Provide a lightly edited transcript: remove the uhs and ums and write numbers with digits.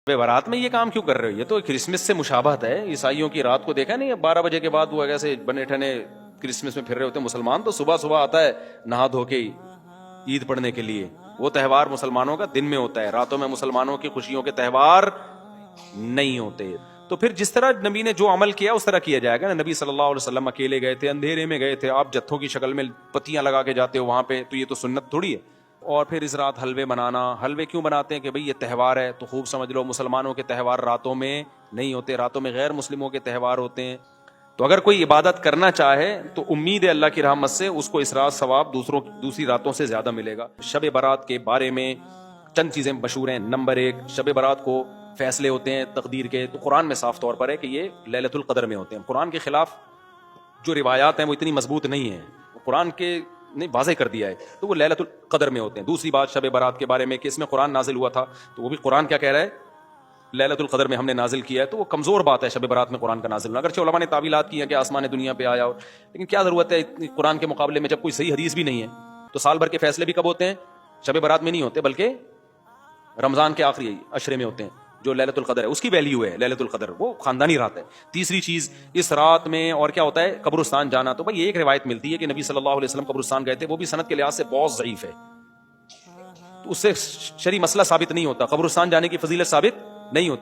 بارات میں یہ کام کیوں کر رہے ہو؟ یہ تو کرسمس سے مشابہت ہے. عیسائیوں کی رات کو دیکھا نہیں، 12 بجے کے بعد وہ ایسے بنے ٹھنے کرسمس میں پھر رہے ہوتے ہیں. مسلمان تو صبح صبح آتا ہے نہا دھو کے عید پڑھنے کے لیے. وہ تہوار مسلمانوں کا دن میں ہوتا ہے، راتوں میں مسلمانوں کی خوشیوں کے تہوار نہیں ہوتے. تو پھر جس طرح نبی نے جو عمل کیا اس طرح کیا جائے گا. نبی صلی اللہ علیہ وسلم اکیلے گئے تھے، اندھیرے میں گئے تھے، آپ جتھوں کی شکل میں پتیاں لگا کے جاتے ہو وہاں پہ، تو یہ تو سنت تھوڑی ہے. اور پھر اس رات حلوے بنانا. حلوے کیوں بناتے ہیں؟ کہ بھئی یہ تہوار ہے. تو خوب سمجھ لو مسلمانوں کے تہوار راتوں میں نہیں ہوتے، راتوں میں غیر مسلموں کے تہوار ہوتے ہیں. تو اگر کوئی عبادت کرنا چاہے تو امید ہے اللہ کی رحمت سے اس کو اس رات ثواب دوسری راتوں سے زیادہ ملے گا. شب برات کے بارے میں چند چیزیں مشہور ہیں. نمبر 1، شب برات کو فیصلے ہوتے ہیں تقدیر کے، تو قرآن میں صاف طور پر ہے کہ یہ لیلۃ القدر میں ہوتے ہیں. قرآن کے خلاف جو روایات ہیں وہ اتنی مضبوط نہیں ہیں، قرآن کے نے واضح کر دیا ہے، تو وہ لیلۃ القدر میں ہوتے ہیں. دوسری بات شب برات کے بارے میں کہ اس میں قرآن نازل ہوا تھا، تو وہ بھی قرآن کیا کہہ رہا ہے؟ لیلۃ القدر میں ہم نے نازل کیا ہے. تو وہ کمزور بات ہے شب برات میں قرآن کا نازل ہونا. اگرچہ علماء نے تعویلات کی ہیں کہ آسمان دنیا پہ آیا ہو، لیکن کیا ضرورت ہے قرآن کے مقابلے میں جب کوئی صحیح حدیث بھی نہیں ہے. تو سال بھر کے فیصلے بھی کب ہوتے ہیں؟ شب برات میں نہیں ہوتے، بلکہ رمضان کے آخری عشرے میں ہوتے ہیں. جو لیلۃ القدر ہے اس کی ویلیو ہے لیلۃ القدر، وہ خاندانی رات ہے. تیسری چیز، اس رات میں اور کیا ہوتا ہے؟ قبرستان جانا. تو بھائی ایک روایت ملتی ہے کہ نبی صلی اللہ علیہ وسلم قبرستان گئے تھے، وہ بھی سند کے لحاظ سے بہت ضعیف ہے، تو اس سے شرعی مسئلہ ثابت نہیں ہوتا، قبرستان جانے کی فضیلت ثابت نہیں ہوتی.